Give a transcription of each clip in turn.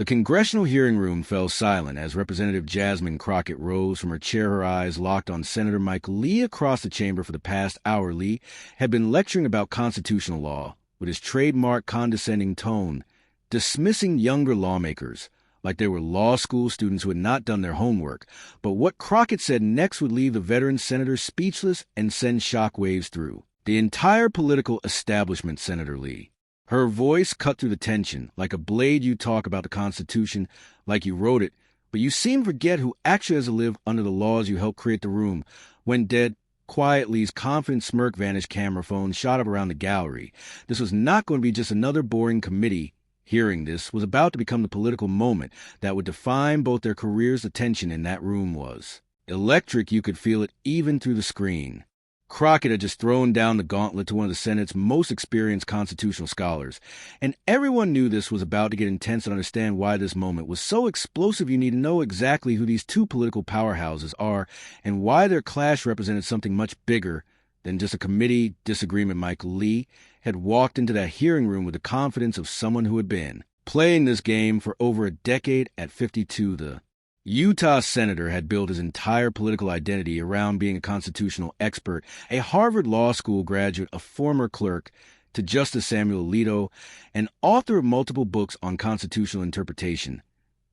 The congressional hearing room fell silent as Representative Jasmine Crockett rose from her chair, her eyes locked on Senator Mike Lee across the chamber. For the past hour, Lee had been lecturing about constitutional law with his trademark condescending tone, dismissing younger lawmakers like they were law school students who had not done their homework. But what Crockett said next would leave the veteran senator speechless and send shockwaves through the entire political establishment. Senator Lee, her voice cut through the tension. Like a blade, you talk about the Constitution like you wrote it, but you seem to forget who actually has to live under the laws you helped create. The room went dead quiet. Lee's confident smirk vanished. Camera phone shot up around the gallery. This was not going to be just another boring committee hearing. This was about to become the political moment that would define both their careers. The tension in that room was electric. You could feel it even through the screen. Crockett had just thrown down the gauntlet to one of the Senate's most experienced constitutional scholars, and everyone knew this was about to get intense. And understand why this moment was so explosive, you need to know exactly who these two political powerhouses are and why their clash represented something much bigger than just a committee disagreement. Mike Lee had walked into that hearing room with the confidence of someone who had been playing this game for over a decade. At 52, the Utah senator had built his entire political identity around being a constitutional expert, a Harvard Law School graduate, a former clerk to Justice Samuel Alito, and author of multiple books on constitutional interpretation.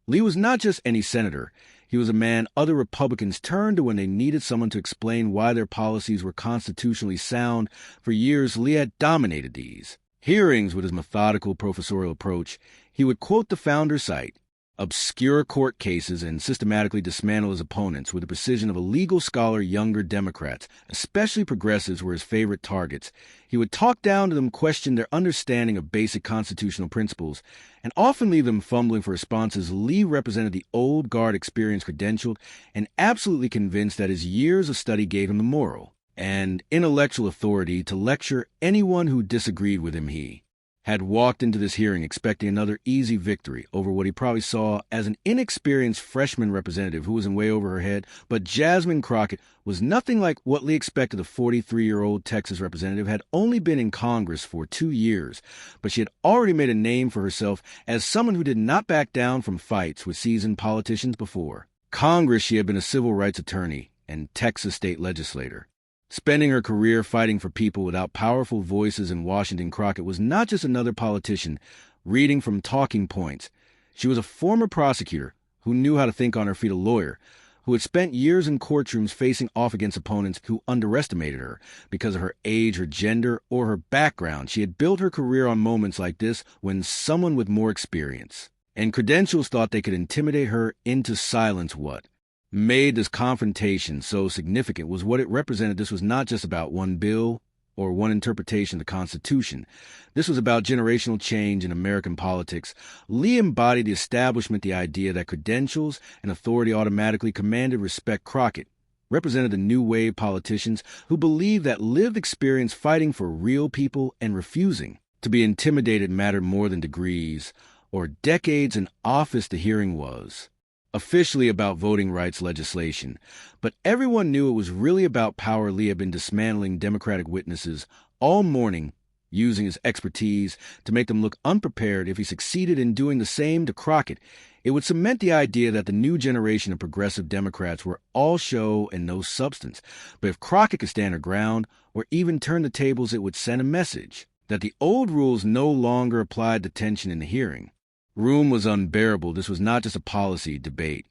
Lee was not just any senator. He was a man other Republicans turned to when they needed someone to explain why their policies were constitutionally sound. For years, Lee had dominated these hearings with his methodical professorial approach. He would quote the Founders' cite, obscure court cases, and systematically dismantle his opponents with the precision of a legal scholar. Younger Democrats, especially progressives, were his favorite targets. He would talk down to them, question their understanding of basic constitutional principles, and often leave them fumbling for responses. Lee represented the old guard, experienced, credentialed, and absolutely convinced that his years of study gave him the moral and intellectual authority to lecture anyone who disagreed with him. He had walked into this hearing expecting another easy victory over what he probably saw as an inexperienced freshman representative who was in way over her head. But Jasmine Crockett was nothing like what Lee expected. The 43-year-old Texas representative had only been in Congress for 2 years, but she had already made a name for herself as someone who did not back down from fights with seasoned politicians. Before Congress, she had been a civil rights attorney and Texas state legislator, spending her career fighting for people without powerful voices in Washington. Crockett was not just another politician reading from talking points. She was a former prosecutor who knew how to think on her feet, a lawyer who had spent years in courtrooms facing off against opponents who underestimated her because of her age, her gender, or her background. She had built her career on moments like this when someone with more experience and credentials thought they could intimidate her into silence. What made this confrontation so significant was what it represented. This was not just about one bill or one interpretation of the Constitution. This was about generational change in American politics. Lee embodied the establishment, the idea that credentials and authority automatically commanded respect. Crockett represented the new wave politicians who believed that lived experience fighting for real people and refusing to be intimidated mattered more than degrees or decades in office. The hearing was officially about voting rights legislation, but everyone knew it was really about power. Lee had been dismantling Democratic witnesses all morning, using his expertise to make them look unprepared. If he succeeded in doing the same to Crockett, it would cement the idea that the new generation of progressive Democrats were all show and no substance. But if Crockett could stand her ground or even turn the tables, it would send a message that the old rules no longer applied. The tension in the hearing room was unbearable. This was not just a policy debate.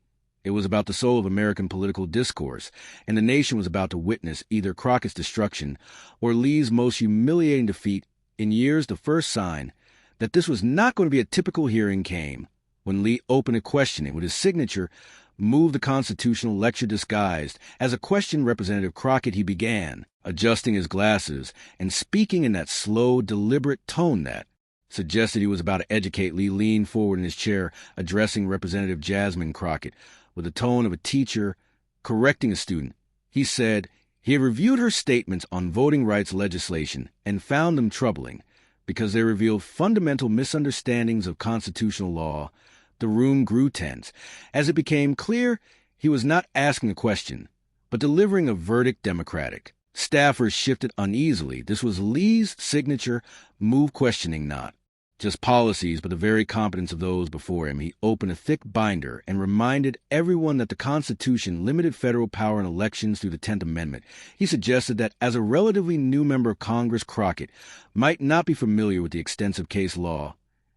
It was about the soul of American political discourse, and the nation was about to witness either Crockett's destruction or Lee's most humiliating defeat in years. The first sign that this was not going to be a typical hearing came when Lee opened a questioning with his signature, moved the constitutional lecture disguised as a question. Representative Crockett, he began, adjusting his glasses and speaking in that slow, deliberate tone that suggested he was about to educate. Lee leaned forward in his chair, addressing Representative Jasmine Crockett with the tone of a teacher correcting a student. He said he had reviewed her statements on voting rights legislation and found them troubling because they revealed fundamental misunderstandings of constitutional law. The room grew tense as it became clear he was not asking a question, but delivering a verdict. Democratic staffers shifted uneasily. This was Lee's signature move, questioning not just policies, but the very competence of those before him. He opened a thick binder and reminded everyone that the Constitution limited federal power in elections through the 10th Amendment. He suggested that as a relatively new member of Congress, Crockett might not be familiar with the extensive case law,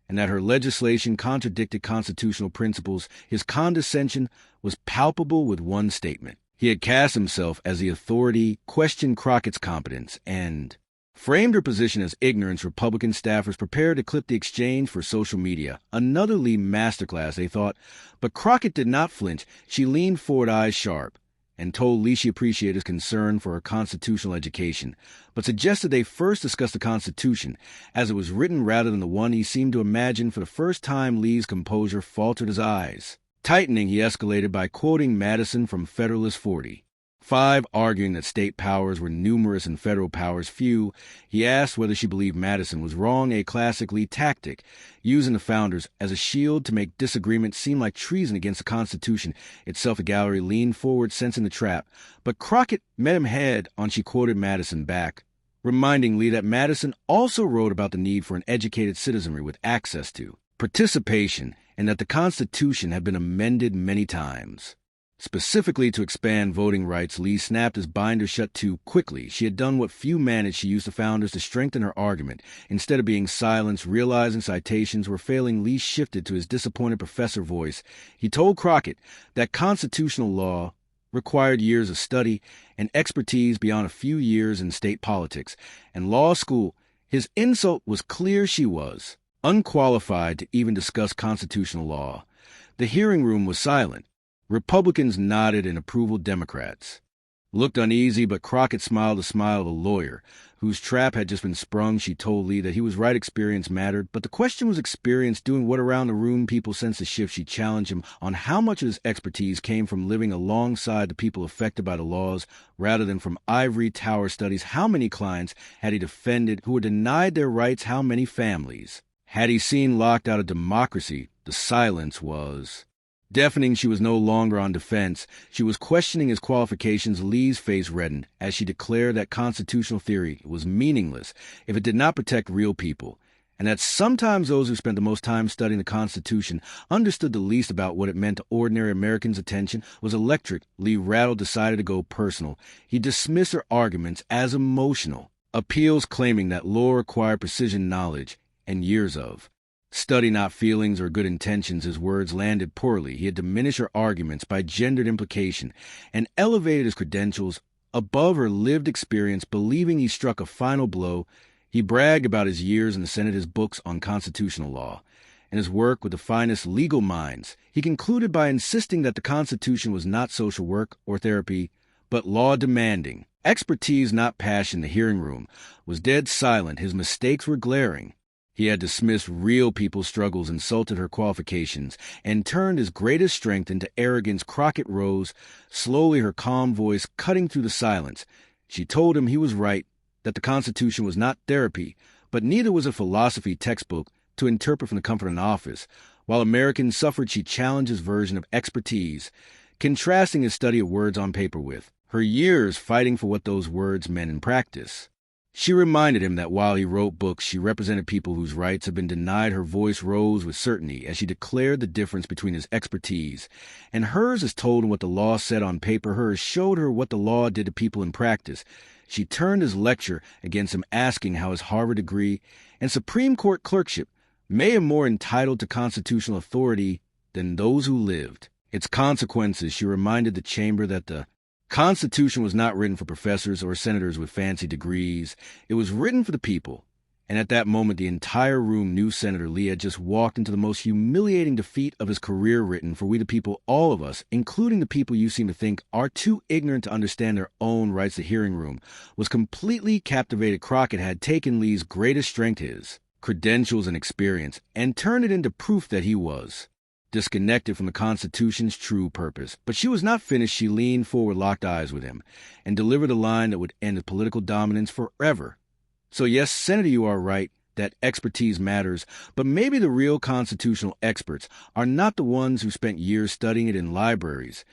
and that her legislation contradicted constitutional principles. His condescension was palpable with one statement. He had cast himself as the authority, questioned Crockett's competence, and framed her position as ignorance. Republican staffers prepared to clip the exchange for social media. Another Lee masterclass, they thought. But Crockett did not flinch. She leaned forward, eyes sharp, and told Lee she appreciated his concern for her constitutional education, but suggested they first discuss the Constitution as it was written rather than the one he seemed to imagine. For the first time, Lee's composure faltered, his eyes tightening. He escalated by quoting Madison from Federalist 40:5, arguing that state powers were numerous and federal powers few. He asked whether she believed Madison was wrong, a classic Lee tactic, using the founders as a shield to make disagreement seem like treason against the Constitution itself. The gallery leaned forward, sensing the trap, but Crockett met him head on. She quoted Madison back, reminding Lee that Madison also wrote about the need for an educated citizenry with access to participation, and that the Constitution had been amended many times, specifically to expand voting rights. Lee snapped his binder shut too quickly. She had done what few managed. She used the founders to strengthen her argument. Instead of being silenced, realizing citations were failing, Lee shifted to his disappointed professor voice. He told Crockett that constitutional law required years of study and expertise beyond a few years in state politics and law school. His insult was clear. She was unqualified to even discuss constitutional law. The hearing room was silent. Republicans nodded in approval. Democrats looked uneasy, but Crockett smiled the smile of a lawyer whose trap had just been sprung. She told Lee that he was right. Experience mattered, but the question was experience doing what around the room? People sensed a shift. She challenged him on how much of his expertise came from living alongside the people affected by the laws rather than from ivory tower studies. How many clients had he defended who were denied their rights? How many families had he seen locked out of democracy? The silence was deafening. She was no longer on defense. She was questioning his qualifications. Lee's face reddened as she declared that constitutional theory was meaningless if it did not protect real people, and that sometimes those who spent the most time studying the Constitution understood the least about what it meant to ordinary Americans. Attention was electric. Lee rattled, decided to go personal. He dismissed her arguments as emotional appeals, claiming that law required precision knowledge and years of study, not feelings or good intentions. His words landed poorly. He had diminished her arguments by gendered implication and elevated his credentials above her lived experience, believing he struck a final blow. He bragged about his years in the Senate, his books on constitutional law, and his work with the finest legal minds. He concluded by insisting that the Constitution was not social work or therapy, but law demanding expertise, not passion. The hearing room was dead silent. His mistakes were glaring. He had dismissed real people's struggles, insulted her qualifications, and turned his greatest strength into arrogance. Crockett rose, slowly, her calm voice cutting through the silence. She told him he was right, that the Constitution was not therapy, but neither was a philosophy textbook to interpret from the comfort of an office. While Americans suffered, she challenged his version of expertise, contrasting his study of words on paper with her years fighting for what those words meant in practice. She reminded him that while he wrote books, she represented people whose rights had been denied. Her voice rose with certainty as she declared the difference between his expertise and hers as told him what the law said on paper. Hers showed her what the law did to people in practice. She turned his lecture against him, asking how his Harvard degree and Supreme Court clerkship made him more entitled to constitutional authority than those who lived its consequences. She reminded the chamber that the Constitution was not written for professors or senators with fancy degrees. It was written for the people. And at that moment, the entire room knew Senator Lee had just walked into the most humiliating defeat of his career. Written for we the people, all of us, including the people you seem to think are too ignorant to understand their own rights. The hearing room was completely captivated. Crockett had taken Lee's greatest strength, his credentials and experience, and turned it into proof that he was disconnected from the Constitution's true purpose. But she was not finished. She leaned forward, locked eyes with him, and delivered a line that would end his political dominance forever. So yes, Senator, you are right that expertise matters, but maybe the real constitutional experts are not the ones who spent years studying it in libraries.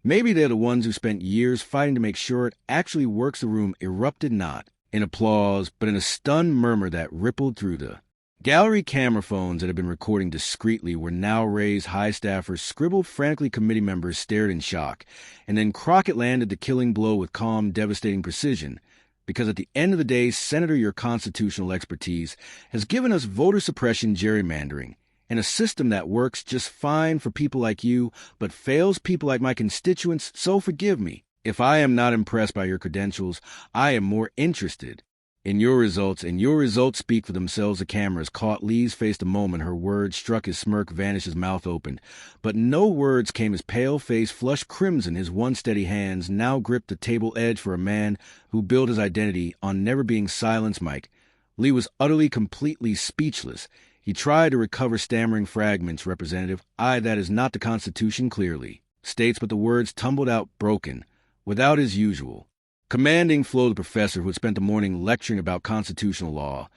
Maybe they're the ones who spent years fighting to make sure it actually works. The room erupted not in applause, but in a stunned murmur that rippled through the Gallery camera phones that had been recording discreetly were now raised. High staffers scribbled frantically. Committee members stared in shock. And then Crockett landed the killing blow with calm, devastating precision. Because at the end of the day, Senator, your constitutional expertise has given us voter suppression gerrymandering, and a system that works just fine for people like you, but fails people like my constituents, so forgive me. If I am not impressed by your credentials, I am more interested in your results, and your results speak for themselves. The cameras caught Lee's face the moment her words struck. His smirk vanished, his mouth opened. But no words came. His pale face flushed crimson. His one steady hands now gripped the table edge for a man who built his identity on never being silenced. Mike. Lee was utterly, completely speechless. He tried to recover stammering fragments. Representative, that is not the Constitution, clearly states, but the words tumbled out broken, without his usual commanding flow. The professor, who had spent the morning lecturing about constitutional law,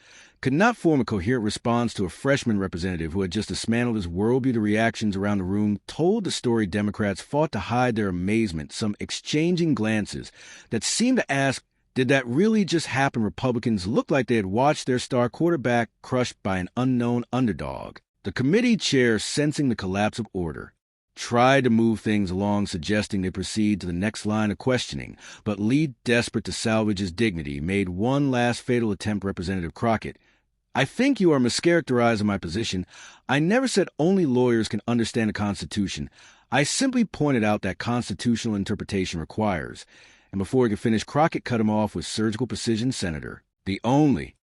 could not form a coherent response to a freshman representative who had just dismantled his worldview. The reactions around the room told the story. Democrats fought to hide their amazement, some exchanging glances that seemed to ask, did that really just happen? Republicans looked like they had watched their star quarterback crushed by an unknown underdog. The committee chair, sensing the collapse of order, tried to move things along, suggesting they proceed to the next line of questioning. But Lee, desperate to salvage his dignity, made one last fatal attempt. Representative Crockett, I think you are mischaracterizing my position. I never said only lawyers can understand the Constitution. I simply pointed out that constitutional interpretation requires. And before he could finish, Crockett cut him off with surgical precision. Senator, the only